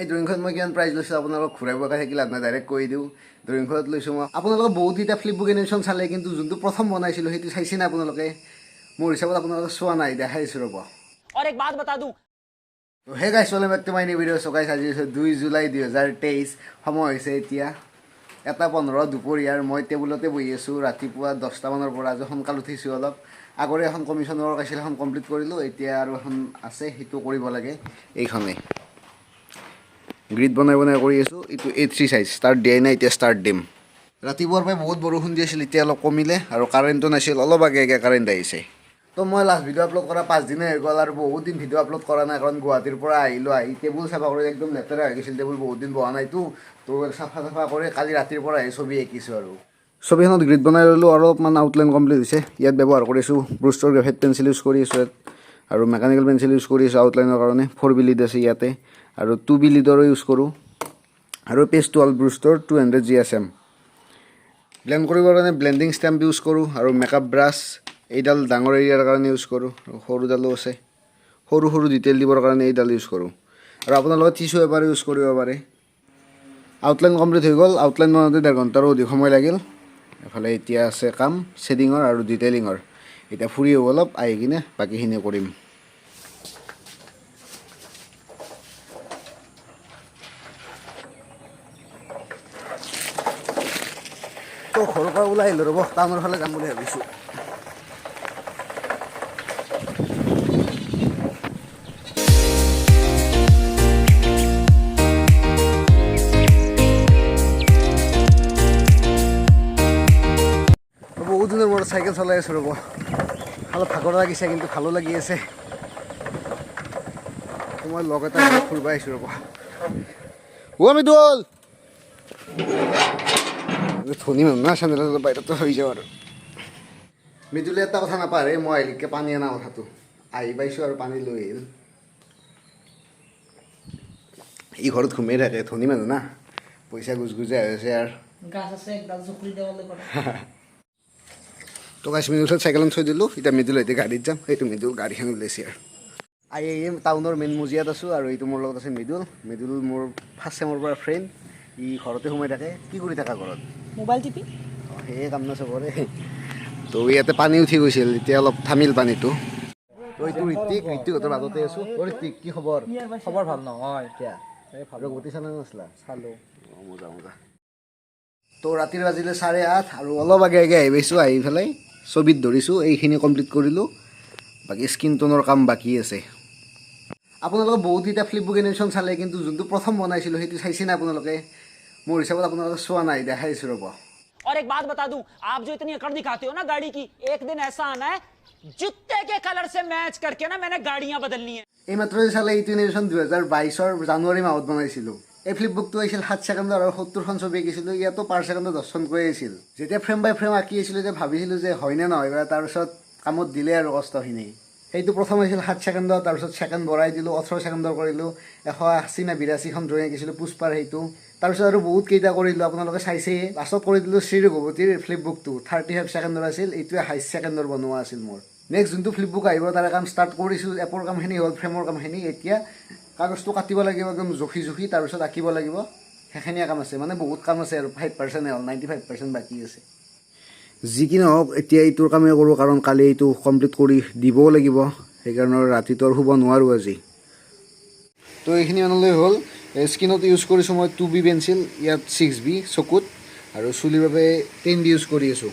এই ড্ৰয়িংখন মই কিমান প্ৰাইজ লৈছোঁ আপোনালোকক ঘূৰাই পকাই থাকিলে আপোনাক ডাইৰেক্ট কৈ দিওঁ। ড্ৰয়িংখনত লৈছোঁ মই আপোনালোকক বহুত এতিয়া ফ্লিপবুক এনিমেশ্যন চালে, কিন্তু যোনটো প্ৰথম বনাইছিলোঁ সেইটো চাইছে না আপোনালোকে? মোৰ হিচাপত আপোনালোকে চোৱা নাই, দেখাইছোঁ ৰ'ব। और एक बात बता दूं, hey guys welcome back to my new video'. Guys আজি হৈছে 2 জুলাই 2023। সময় হৈছে এতিয়া 1:15 দুপৰীয়াৰ। মই টেবুলতে বহি আছোঁ ৰাতিপুৱা 10টা মানৰ পৰা। আজি সোনকাল উঠিছোঁ অলপ। আগৰে এখন কমিশ্যন ৱৰ্ক আছিল, এখন কমপ্লিট কৰিলোঁ। এতিয়া আৰু এখন আছে, সেইটো কৰিব লাগে। এইখনেই গ্ৰিড বনাই কৰি আছোঁ। এইটো A3 চাইজ, ষ্টাৰ্ট দিয়াই নাই, এতিয়া ষ্টাৰ্ট দিম। ৰাতিপুৱাৰ পৰাই বহুত বৰষুণ দি আছিল, এতিয়া অলপ কমিলে। আৰু কাৰেণ্টটো নাছিল, অলপ আগে কাৰেণ্ট আহিছে। তো মই লাষ্ট ভিডিঅ' আপলোড কৰা 5 দিনে হৈ গ'ল, আৰু বহুত দিন ভিডিঅ' আপলোড কৰা নাই, কাৰণ গুৱাহাটীৰ পৰা আহিলোঁ। আহি টেবুল চাফা কৰি একদম লেতেৰা হৈ গৈছিল টেবুল, বহুত দিন বহা নাইতো। তো চাফা কৰি কালি ৰাতিৰ পৰা আহি ছবি আঁকিছোঁ। আৰু ছবিখনত গ্ৰিড বনাই ল'লোঁ, আৰু অলপমান আউটলাইন কমপ্লিট হৈছে। ইয়াত ব্যৱহাৰ কৰিছোঁ ব্ৰুষ্টৰ গ্ৰাফাইট পেঞ্চিল ইউজ কৰি আছোঁ, আৰু মেকানিকেল পেঞ্চিল ইউজ কৰি আছোঁ আউটলাইনৰ কাৰণে। 4B লিড আছে ইয়াতে, আৰু 2B লিডৰো ইউজ কৰোঁ, আৰু পেষ্টুৱেল ব্ৰুষ্টৰ 200 GSM। ব্লেণ্ড কৰিবৰ কাৰণে ব্লেণ্ডিং ষ্টেম্প ইউজ কৰোঁ, আৰু মেকআপ ব্ৰাছ এইডাল ডাঙৰ এৰিয়াৰ কাৰণে ইউজ কৰোঁ, আৰু সৰুডালো আছে, সৰু সৰু ডিটেইল দিবৰ কাৰণে এইডাল ইউজ কৰোঁ। আৰু আপোনালোকে টিচু পেপাৰ ইউজ কৰিব পাৰে। আউটলাইন কমপ্লিট হৈ গ'ল। আউটলাইন বনাওঁতে 1.5 ঘণ্টাৰো অধিক সময় লাগিল। এফালে এতিয়া আছে কাম শ্বেডিঙৰ আৰু ডিটেইলিঙৰ। এতিয়া ফুৰি হ'ব অলপ, আহি কিনে বাকীখিনি কৰিম। তো ঘৰৰ পৰা ওলাই আহিলোঁ ৰ'ব, টাউনৰ ফালে যাম বুলি ভাবিছোঁ। বহুত দিনৰ মূৰত চাইকেল চলাই আছোঁ ৰ'ব। অলপ ভাগৰ লাগিছে, কিন্তু ভালো লাগি আছে। মই লগ এটা ফুৰিব আহিছোঁ ৰ'ব। মিদুল ধনী মানুহ না, চেন্দেল বাহিৰতো হৈ যাওঁ। আৰু মিদুলে এটা কথা নাপাহৰে, মই আহিলিকে পানী অনা কথাটো। আহি পাইছোঁ আৰু পানী লৈ আহিল। ই ঘৰত ঘুমিয়ে থাকে, ধনী মানুহ না, পইচা গুজগুজা হৈ আছে। আৰু তো গাইছ মিদুল চাইকেলখন থৈ দিলোঁ। এতিয়া মিদুল এতিয়া গাড়ীত যাম। সেইটো মিদুল গাড়ীখন ওলাইছে। আৰু আহি টাউনৰ মেইন মজিয়াত আছোঁ, আৰু এইটো মোৰ লগত আছে মিদুল। মিদুল মোৰ ফাৰ্ষ্ট চেমৰ পৰা ফ্ৰেণ্ড। ই ঘৰতে সোমাই থাকে। কি কৰি থাকা ঘৰত? मोबाइल टिपी। অঁ, সেয়ে কাম না চবৰে। তো ইয়াতে পানী উঠি গৈছিল, এতিয়া অলপ থামিল পানীটো। তো এইটো ঋত্বিকহঁতৰ মাজতে আছোঁ। ঋত্বিক, কি খবৰ? খবৰ ভাল নহয় কিয়া আৰু গতি চালে নাছিলা? চালোঁ। অঁ, মজা মজা। তো ৰাতিৰ বাজিলে 8:30, আৰু অলপ আগে আহি পাইছোঁ। আহি পেলাই ছবিত ধৰিছোঁ, এইখিনি কমপ্লিট কৰিলোঁ। বাকী স্কিন টোনৰ কাম বাকী আছে। আপোনালোকে বহুত এতিয়া ফ্লিপবুক এনিমেশ্যন চালে, কিন্তু যোনটো প্ৰথম বনাইছিলোঁ সেইটো চাইছে না আপোনালোকে? মোৰ হিচাপত আপোনালোকে চোৱা নাই, দেখাইছোঁ ৰ'ব। और एक बात बता दूं, आप जो इतनी अकड़ दिखाते हो ना गाड़ी की, एक दिन ऐसा आना है जूते के कलर से मैच करके ना मैंने गाड़ियां बदलनी है। এইমাত্ৰ যে চালে এইটো এনিমেশ্যন 2022 জানুৱাৰী মাহত বনাইছিলোঁ। এই ফ্লিপবুকটো আহিছিল 7 ছেকেণ্ডৰ, আৰু 70খন ছবি আঁকিছিলোঁ। ইয়াতো পাৰ ছেকেণ্ডত 10খনকৈ আহিছিল। যেতিয়া ফ্ৰেম বাই ফ্ৰেম আঁকি আছিলোঁ, তেতিয়া ভাবিছিলোঁ যে হয়নে নহয়, তাৰপিছত কামত দিলে আৰু কষ্টখিনি। সেইটো প্ৰথম আহিছিল 7 ছেকেণ্ডত, তাৰপিছত ছেকেণ্ড বঢ়াই দিলোঁ, 18 ছেকেণ্ডৰ কৰিলোঁ। 180 নে 82খন ড্ৰয়িং আঁকিছিলোঁ পুষ্পাৰ সেইটো। তাৰপিছত আৰু বহুত কেইটা কৰিলোঁ, আপোনালোকে চাইছেই। লাষ্টত কৰি দিলোঁ শ্ৰী ৰঘুপতিৰ ফ্লিপবুকটো। 35 ছেকেণ্ডৰ আছিল, এইটোৱে 28 ছেকেণ্ডৰ বনোৱা আছিল মোৰ। নেক্সট যোনটো ফ্লিপবুক আহিব তাৰে কাম ষ্টাৰ্ট কৰিছোঁ। এপৰ কামখিনি হ'ল, ফ্ৰেমৰ কামখিনি। এতিয়া কাগজটো কাটিব লাগিব একদম জুখি তাৰপিছত আঁকিব লাগিব। সেইখিনিয়ে কাম আছে, মানে বহুত কাম আছে। আৰু 5% হ'ল, 95% বাকী আছে। যি কি নহওক, এতিয়া এইটোৰ কামেই কৰোঁ, কাৰণ কালি এইটো কমপ্লিট কৰি দিবও লাগিব। সেইকাৰণে ৰাতিটো আৰু শুব নোৱাৰোঁ আজি। তো এইখিনি মানলৈ হ'ল। স্কিনত ইউজ কৰিছোঁ মই 2B পেঞ্চিল, ইয়াত 6B চকুত, আৰু চুলিৰ বাবে 10B ইউজ কৰি আছোঁ।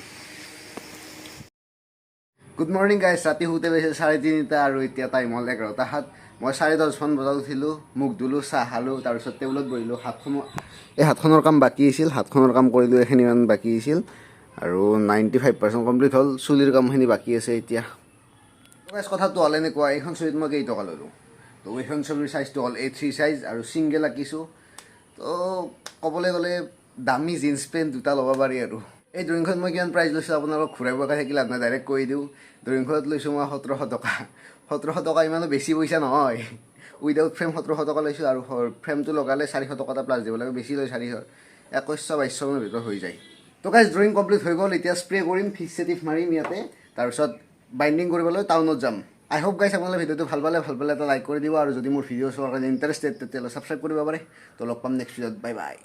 গুড মৰ্ণিং গাইছ। ৰাতি শুতে পাইছে 3:30, আৰু এতিয়া টাইম হ'ল 11:07। মই 10:30 বজাত উঠিলোঁ, মুখ ধুলোঁ, চাহ খালোঁ, তাৰপিছত টেবুলত বহিলোঁ। হাতখনৰ কাম বাকী আছিল, হাতখনৰ কাম কৰিলোঁ, এইখিনি মান বাকী আছিল। আৰু 95% কমপ্লিট হ'ল। চুলিৰ কামখিনি বাকী আছে এতিয়া। কথাটো হ'ল এনেকুৱা, এইখন ছবিত মই কেইটকা ল'লোঁ? তো এইখন ছবিৰ চাইজটো হ'ল A3 চাইজ, আৰু ছিংগেল আঁকিছোঁ। তো ক'বলৈ গ'লে দামী জিন্স পেণ্ট দুটা ল'ব পাৰি। আৰু এই ড্ৰয়িংখন মই কিমান প্ৰাইজ লৈছোঁ আপোনালোকক ঘূৰাই পকাই থাকিলে আপোনাক ডাইৰেক্ট কৈ দিওঁ। ড্ৰয়িংখনত লৈছোঁ মই 1700 টকা। 1700 টকা ইমানো বেছি পইচা নহয়। উইদাউট ফ্ৰেম 1700 টকা লৈছোঁ, আৰু ফ্ৰেমটো লগালে 400 টকা এটা প্লাছ দিব লাগে, বেছি লয় 400, 2100-2200 মানৰ ভিতৰত হৈ যায়। তো গাইজ ড্ৰয়িং কমপ্লিট হৈ গ'ল। এতিয়া স্প্ৰে কৰিম, ফিক্স চেটিভ মাৰিম ইয়াতে, তাৰপিছত বাইণ্ডিং কৰিবলৈ টাউনত যাম। আই হোপ গাইছ আপোনালোকে ভিডিঅ'টো ভাল পালে এটা লাইক কৰি দিব আৰু যদি মোৰ ভিডিঅ' চোৱাৰ কাৰণে ইণ্টাৰেষ্টেড তেতিয়াহ'লে ছাবস্ক্ৰাইব কৰিব পাৰে তো লগ পাম নেক্সট ভিডিঅ'ত বাই বাই